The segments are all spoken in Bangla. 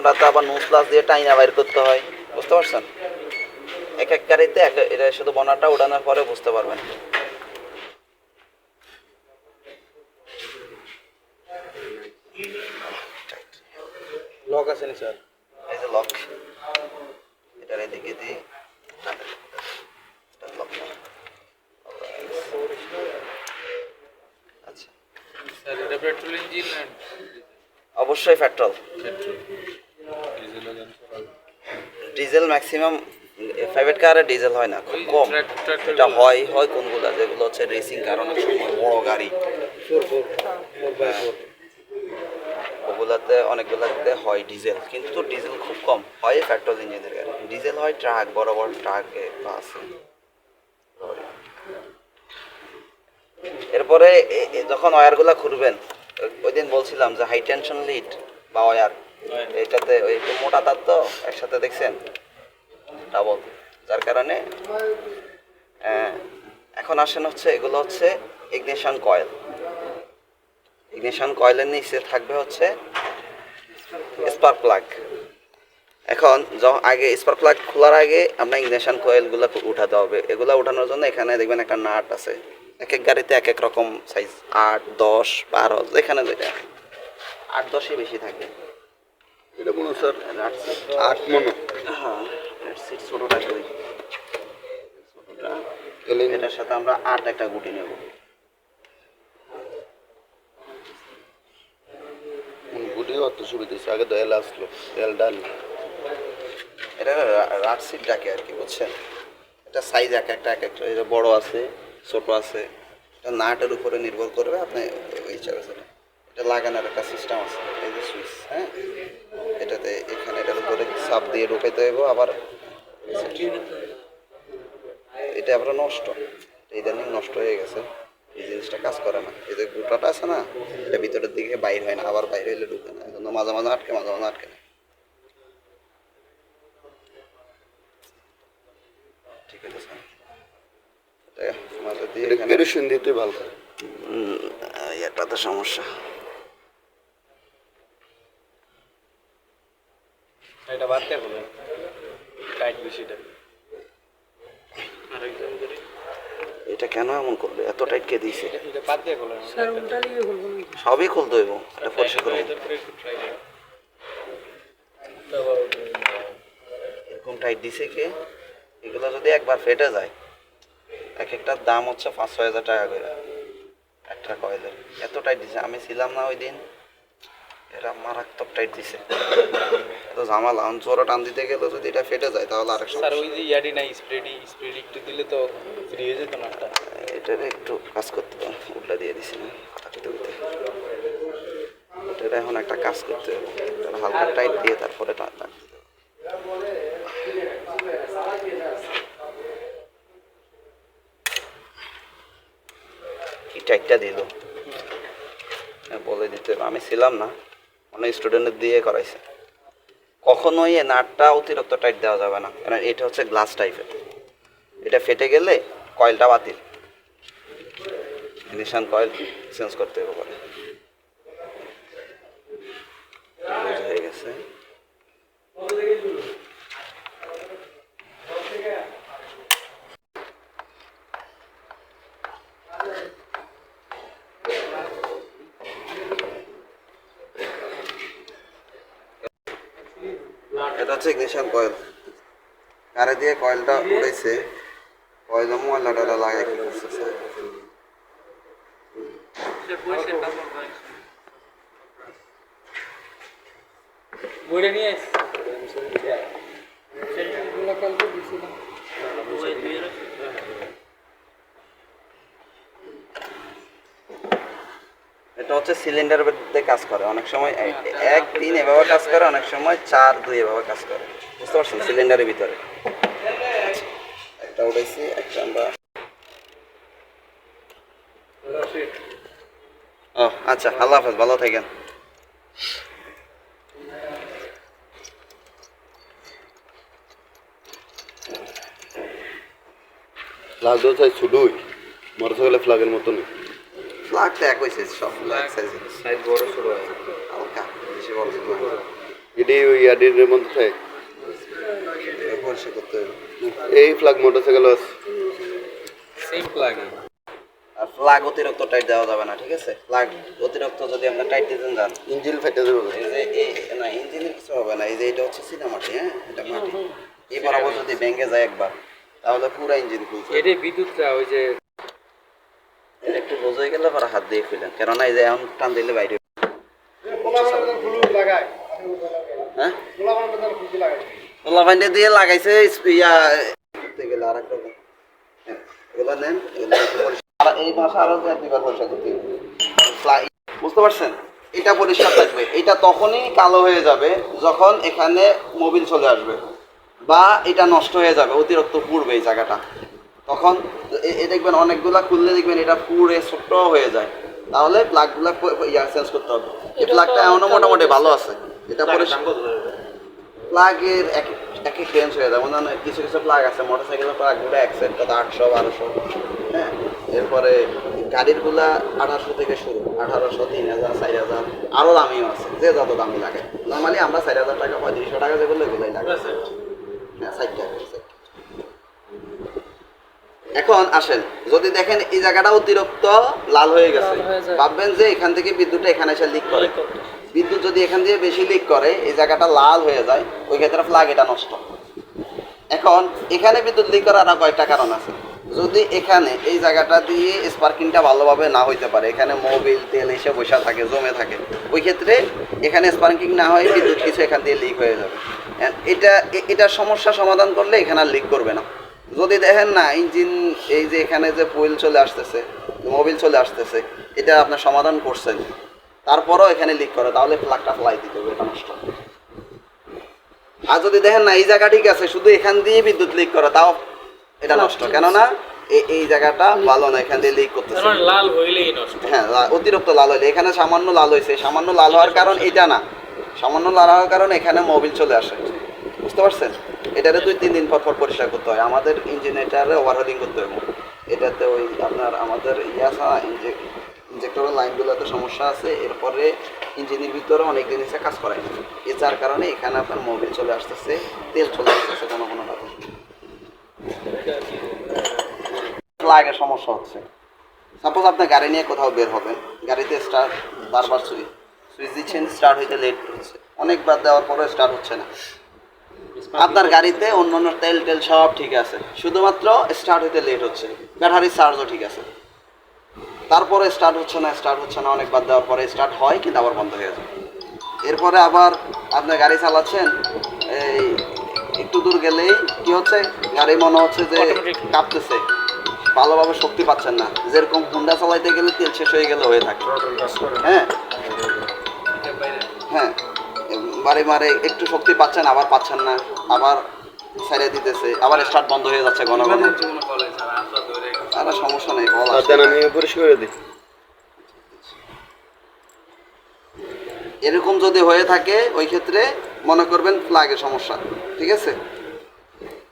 ওটাতে আবার নোজ প্লাস দিয়ে টাইনা বাইর করতে হয়, বুঝতে পারছেন? এক এক গাড়িতে এটা শুধু বনারটা উড়ানোর পরে বুঝতে পারবেন। লক আছে না স্যার? এই যে লক, এটার এদিকে দিই, লক না। আচ্ছা স্যার এটা পেট্রোল ইঞ্জিন না অবশ্যই petrol. Diesel? Diesel maximum private কারে ডিজেল হয় না, খুব কম। এটা হয় কোনগুলা, যেগুলো হচ্ছে রেসিং কার, অনেক সময় বড় গাড়ি ওগুলাতে অনেকগুলাতে হয় ডিজেল, কিন্তু ডিজেল খুব কম হয় পেট্রোল ইঞ্জিনের গাড়ি। ডিজেল হয় ট্রাক, বড় বড় ট্রাকে বাসে। এরপরে যখন ওয়্যারগুলা খুলবেন, ওই দিন বলছিলাম যে হাই টেনশন লিড বা ওয়্যার, এটাতে ওই একটু মোটা তার তো একসাথে দেখছেন ডাবল, যার কারণে এখন আসেন হচ্ছে এগুলো হচ্ছে ইগনিশন কয়েল। ইগনিশন কয়েলের নিচে থাকবে হচ্ছে স্পার্ক প্লাগ। এখন যখন আগে স্পার্ক প্লাগ খোলার আগে আপনার ইগনিশন কয়েলগুলো উঠাতে হবে। এগুলো উঠানোর জন্য এখানে দেখবেন একটা নাট আছে, এক এক গাড়িতে এক এক রকম সাইজ, 8, 10, 12, যেখানে যেটা 8, 10ই বেশি থাকে। এটা মনে স্যার 8 মনে। হ্যাঁ, সিট ছোটোটা ওই ছোটোটা, এলে এটার সাথে আমরা 8 একটা গুটি নেব। গুটিও অত সুবিধা হয়েছে, আগে দয়াল আসলো, দয়াল ডাল। এটা রাট সিট ডাকে আর কি, বুঝছেন? এটা সাইজ এক একটা এটা বড় আছে, ছোট আছে, এটা নাটের উপরে নির্ভর করবে আপনি ওই হিসাবে। এটা লাগানোর একটা সিস্টেম আছে, এই যে সুইচ, হ্যাঁ, এটাতে এখানে এটার উপরে চাপ দিয়ে ঢুকাইতে হইব। আবার এটা আবার নষ্ট, ইদানিং নষ্ট হয়ে গেছে, এই জিনিসটা কাজ করে না। এই যে গোটাটা আছে না, এটা ভিতরের দিকে বাইর হয় না, আবার বাইরে হইলে ঢুকে না, এই জন্য মাঝে মাঝে আটকে, মাঝে মাঝে আটকে না। ঠিক আছে স্যার, এটা মাঝে দিয়ে এখানে কেরোসিন দিতে ভালো করে। এটাতে সমস্যা। এটা বাদ দিয়ে বলেন টাইট বেশিটা। আর একদম করে এটা কেন এমন করবে, এত টাইট কে দিয়েছে? এটা বাদ দিয়ে বলেন স্যার, উল্টা দিয়ে বলবো সবই খুলতে হইব, এটা পরিষ্কার করবো। এরকম টাইট দিছে কে? এগুলো যদি একবার ফেটে যায়, এক একটার দাম হচ্ছে 5-6 হাজার টাকা করে একটা কয়েলের। এত টাইট দিছে, আমি ছিলাম না ওই দিন, এরা মারাত্মক টাইট দিছে, তো ঝামেলা। জোরে টান দিতে গেলে যদি এটা ফেটে যায় তাহলে আরেক স্যার ওই যে ইয়াডি নাই, স্প্রেডি একটু দিলে তো ফ্রি হয়ে যেত না একটা। এটার একটু কাজ করতে হবে, উল্টা দিয়ে দিছি না কথা কইতে কইতে। এটা এখন একটা কাজ করতে হবে, এটা হালকা টাইট দিয়ে তারপরে টান দিতে হবে। কি টাইটটা দিল বলে দিতে হবে, আমি ছিলাম না, অনেক স্টুডেন্টের দিয়ে করাইছে। কখনোই এ নাটটা অতিরিক্ত টাইট দেওয়া যাবে না, কারণ এটা হচ্ছে গ্লাস টাইপের, এটা ফেটে গেলে কয়েলটা বাতিল, ইগনিশন কয়েল চেঞ্জ করতে হবে পরে। লুজ হয়ে গেছে। এটা হচ্ছে ইগনিশন কয়েল, কারে দিয়ে কয়েলটা উড়াইছে, কয়েল ময়লা টয়লা লাগাই কি করতেছে। বইটা নিয়ে আস। এটা হচ্ছে সিলিন্ডারে কাজ করে, অনেক সময় 1-3 এভাবে কাজ করে, অনেক সময় 4-2 এভাবে কাজ করে, বুঝতে পারছেন? সিলিন্ডারের ভিতরে একটা উঠাইছি, একটা আমরা। ও আচ্ছা, আল্লাহ হাফেজ, ভালো থাকেন। ফ্লাগ তো চাই ছোটই, মোটরসাইকেলের ফ্লাগের মতনই। ফ্ল্যাগ তো এক হয়েছে, সব ফ্ল্যাগ সাইজ সাইজ বড় ছোট হয়। হালকা, বেশি বড় ছিল না। এটি ওই ইয়ার্ডের মধ্যে থাকে পরিষ্কার করতে হবে। এই ফ্লাগ মোটরসাইকেল আছে সেম প্লাগই। আর ফ্লাগ অতিরিক্ত টাইট দেওয়া যাবে না, ঠিক আছে? ফ্লাগ অতিরিক্ত যদি আপনার টাইট দিতেন যান, ইঞ্জিন ফেটে যাবে এই যে না ইঞ্জিনের কিছু হবে না। এই যে এটা হচ্ছে সিনেমাটি, হ্যাঁ এটা মাটি, এই বরাবর যদি ভেঙে যায় একবার তাহলে পুরো ইঞ্জিন খুলছে। এটাই বিদ্যুৎটা ওই যে এটা একটু বোঝা গেলে পরে হাত দিয়ে খুলেন, কেননা এই যে এখন টান দিলে বাইরে, হ্যাঁ তোলা ফাইন্ডে দিয়ে লাগাইছে ইয়া গেলে আর এক রকম। হ্যাঁ, এগুলো নেন, এগুলো একটু পরিষ্কার- আর এই মাসে আরো দুইবার পরিষ্কার করতে হবে। বুঝতে পারছেন? এটা পরিষ্কার থাকবে। এটা তখনই কালো হয়ে যাবে যখন এখানে মোবিল চলে আসবে বা এটা নষ্ট হয়ে যাবে, অতিরিক্ত পুড়বে এই জায়গাটা। তখন দেখবেন অনেকগুলা খুললে দেখবেন এটা পুড়ে ছোট্ট হয়ে যায়, তাহলে প্লাগগুলা চেঞ্জ করতে হবে। এই প্লাগটা এমনও মোটামুটি ভালো আছে, এটা পরিষ্কার প্লাগের এক এক রেঞ্জ হয়ে যায়। মনে হয় কিছু কিছু প্লাগ আছে মোটরসাইকেলের প্লাগগুলো এক সেট, কত 800 1200, হ্যাঁ। এরপরে গাড়িরগুলা 1800 থেকে শুরু, 1800 3000 4000, আরও দামিও আছে, যে যত দামি লাগে। নর্মালি আমরা 4000 টাকা 3500 টাকা যেগুলো এগুলোই লাগে, হ্যাঁ 60 টাকা। এখন আসেন, যদি দেখেন এই জায়গাটা অতিরিক্ত লাল হয়ে গেছে, ভাববেন যে এখান থেকে বিদ্যুৎটা এখানে এসে লিক করে। বিদ্যুৎ যদি এখান দিয়ে বেশি লিক করে, এই জায়গাটা লাল হয়ে যায়, ওই ক্ষেত্রে ফ্লাগ এটা নষ্ট। এখন এখানে বিদ্যুৎ লিক করার আরো কয়েকটা কারণ আছে। যদি এখানে এই জায়গাটা দিয়ে স্পার্কিংটা ভালোভাবে না হইতে পারে, এখানে মোবিল তেল এসে বসা থাকে, জমে থাকে, ওই ক্ষেত্রে এখানে স্পার্কিং না হয়ে বিদ্যুৎ কিছু এখান দিয়ে লিক হয়ে যাবে। এটার সমস্যা সমাধান করলে এখানে আর লিক করবে না। যদি দেখেন না ইঞ্জিন, এই যে এখানে যে ফুয়েল চলে আসতেছে, মোবিল চলে আসতেছে, এটা আপনার সমাধান করছেন, তারপরও এখানে লিক করে, তাহলে প্লাগটা ফ্লাই দিতে হবে, এটা নষ্ট। আর যদি দেখেন না এই জায়গা ঠিক আছে, শুধু এখান দিয়ে বিদ্যুৎ লিক করে, তাও এটা নষ্ট। কেননা এই জায়গাটা ভালো না, এখান দিয়ে লিক করতেছে। লাল হইলেই নষ্ট। হ্যাঁ, অতিরিক্ত লাল হইলে, এখানে সামান্য লাল হয়েছে, সামান্য লাল হওয়ার কারণ এটা না, সামান্য লাল হওয়ার কারণ এখানে মোবিল চলে আসে, বুঝতে পারছেন? এটারে 2-3 দিন পর পরিষ্কার করতে হয়। আমাদের ইঞ্জিনেটারে ওভারহোলিং করতে হবে। এটাতে ওই আপনার আমাদের ইঞ্জেক্টরের লাইনগুলোতে সমস্যা আছে, এরপরে ইঞ্জিনের ভিতরে অনেক দিন এসে কাজ করায় না, যার কারণে এখানে আপনার মোবিল চলে আসতেছে, তেল চলে আসতেছে কোনো কোনো ভাবে, প্লাগের সমস্যা হচ্ছে। সাপোজ আপনি গাড়ি নিয়ে কোথাও বের হবেন, গাড়িতে স্টার্ট বারবার সুইচ দিচ্ছেন, স্টার্ট হইতে লেট হচ্ছে, অনেকবার দেওয়ার পরে স্টার্ট হচ্ছে না। আপনার গাড়িতে অন্যান্য তেল সব ঠিক আছে, শুধুমাত্র স্টার্ট হইতে লেট হচ্ছে, ব্যাটারি চার্জও ঠিক আছে, তারপরে স্টার্ট হচ্ছে না, অনেকবার দেওয়ার পরে স্টার্ট হয় কিন্তু আবার বন্ধ হয়ে যায়। এরপরে আবার আপনি গাড়ি চালাচ্ছেন, এই একটু দূর গেলেই কি হচ্ছে, গাড়ি মনে হচ্ছে যে কাঁপতেছে, ভালোভাবে শক্তি পাচ্ছেন না, যেরকম হুন্ডা চালাইতে গেলে তেল শেষ হয়ে গেলে হয়ে থাকে, হ্যাঁ হ্যাঁ, বারে বারে একটু শক্তি পাচ্ছেন, আবার পাচ্ছেন না, আবার ছেড়ে দিতেছে, আবার স্টার্ট বন্ধ হয়ে যাচ্ছে ঘন ঘন। আরে সমস্যা নেই, বল আমি পরিষ্কার করে দিই। এরকম যদি হয়ে থাকে, ওই ক্ষেত্রে মনে করবেন প্লাগের সমস্যা, ঠিক আছে?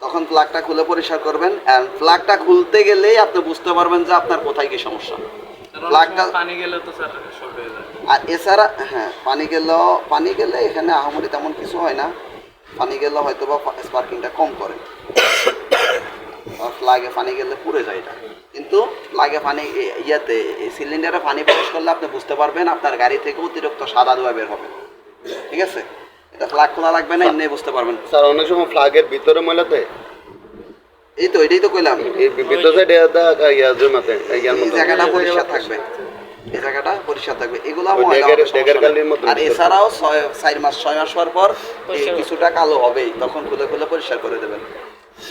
তখন প্লাগটা খুলে পরিষ্কার করবেন, অ্যান্ড প্লাগটা খুলতে গেলেই আপনি বুঝতে পারবেন যে আপনার কোথায় কি সমস্যা। প্লাগটা পানি গেলে তো স্যার সব হয়ে যায়। আর এছাড়া হ্যাঁ, পানি গেলে এখানে আহামরি তেমন কিছু হয় না, পানি গেলে হয়তো বা স্পার্কিংটা কম করে, আর প্লাগে পানি গেলে পুড়ে যায় এটা। কিন্তু প্লাগে পানি সিলিন্ডারে পানি প্রবেশ করলে আপনি বুঝতে পারবেন আপনার গাড়ি থেকে অতিরিক্ত সাদা ধোঁয়া বের হবে, ঠিক আছে? এটা প্লাগ খোলা লাগবে না, এমনি বুঝতে পারবেন। স্যার অনেক সময় ফ্লাগের ভিতরে ময়লাতে এটাই তো কইলাম, এই ভিতরে ইয়ার মধ্যে এই জায়গাটা পরিষ্কার থাকবে, এই জায়গাটা পরিষ্কার থাকবে, এগুলো ওই ডেগার কালির মতো। আর এছাড়াও 6 মাস পর কিছুটা কালো হবেই, তখন খুলে পরিষ্কার করে দেবেন,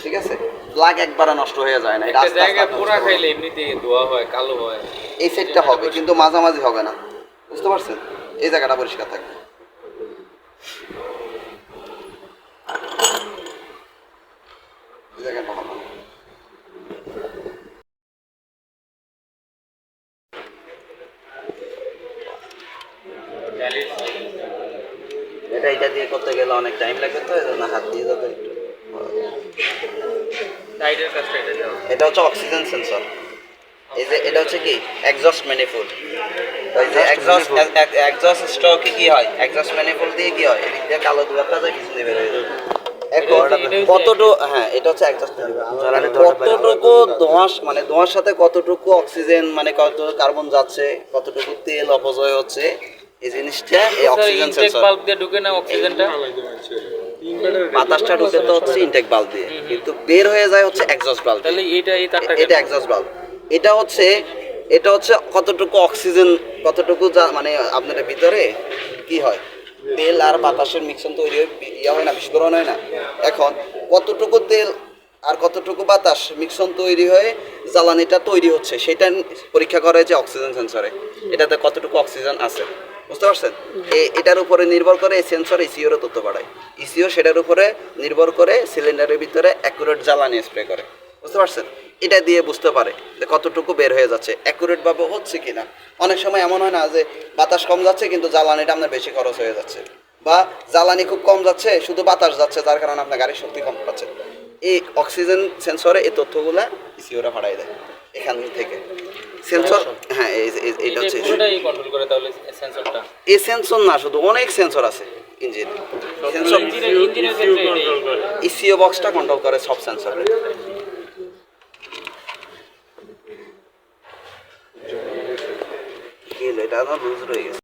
ঠিক আছে? প্লাগ একবারে নষ্ট হয়ে যায় না, এটা একটা আস্তে জায়গায় আস্তে পোড়া খাইলে এমনিতেই ধোয়া হয়, কালো হয়। এই সেটটা হবে কিন্তু মাঝামাঝি হবে না, বুঝতে পারছেন? এই জায়গাটা পরিষ্কার থাকবে। এই জায়গাটা হবে না। এটা দিয়ে করতে গেলে অনেক টাইম লাগবে, তো এই জন্য হাত দিয়ে যাবে একটু। টাইডের কাজটা এটা যাও। এটা হচ্ছে অক্সিজেন সেন্সর, এই যে এটা হচ্ছে কি এক্সস্ট ম্যানিফোল্ড। ওই যে এক্সস্ট স্ট্রোকে কি হয়, এক্সস্ট ম্যানিফোল্ড দিয়ে কি হয়, এদিক দিয়ে কালো দুয়ারটা যায়, পিছনে বের হয়ে যায়। এখন কতটুকু, হ্যাঁ এটা হচ্ছে এক্সস্ট কতটুকু ধোঁয়াশ মানে ধোঁয়ার সাথে কতটুকু অক্সিজেন মানে কত কার্বন যাচ্ছে, কতটুকু তেল অপচয় হচ্ছে, এই জিনিসটা এই অক্সিজেন ইনটেক সেন্সর। বাল্ব দিয়ে ঢুকে না অক্সিজেনটা? বাতাসটা ঢুকে তো হচ্ছে ইনটেক বাল্ব দিয়ে, কিন্তু বের হয়ে যায় হচ্ছে এক্সস্ট বাল্ব। তাহলে এই তারটা এটা এক্সস্ট বাল্ব। এটা হচ্ছে কতটুকু অক্সিজেন, কতটুকু মানে আপনার ভিতরে কি হয়, তেল আর বাতাসের মিশ্রণ তৈরি হয়, ইয়া হয় না, বিস্ফোরণ হয় না। এখন কতটুকু তেল আর কতটুকু বাতাস মিশ্রণ তৈরি হয়ে জ্বালানিটা তৈরি হচ্ছে, সেটা পরীক্ষা করা হয়েছে অক্সিজেন সেন্সরে। এটাতে কতটুকু অক্সিজেন আছে, বুঝতে পারছেন? এটার উপরে নির্ভর করে এই সেন্সর ইসিওরও তথ্য পাঠায়। ইসিও সেটার উপরে নির্ভর করে সিলিন্ডারের ভিতরে অ্যাকুরেট জ্বালানি স্প্রে করে, বুঝতে পারছেন? এটা দিয়ে বুঝতে পারে যে কতটুকু বের হয়ে যাচ্ছে, অ্যাকুরেটভাবে হচ্ছে কিনা। অনেক সময় এমন হয় না যে বাতাস কম যাচ্ছে কিন্তু জ্বালানিটা আপনার বেশি খরচ হয়ে যাচ্ছে, বা জ্বালানি খুব কম যাচ্ছে শুধু বাতাস যাচ্ছে, যার কারণে আপনার গাড়ির শক্তি কম পাচ্ছে। এই অক্সিজেন সেন্সরে এই তথ্যগুলো ইসিওরা পাঠাই দেয় এখান থেকে সেন্সর। হ্যাঁ এটা হচ্ছে পুরোটাই কন্ট্রোল করে তাহলে সেন্সরটা? এই সেন্সর না, শুধু অনেক সেন্সর আছে ইঞ্জিন সেন্সর। ইঞ্জিনের ক্ষেত্রে এটাই। ইসিও বক্সটা কন্ট্রোল করে সব সেন্সর। কি হলো, এটা লুজ রয়ে গেছে।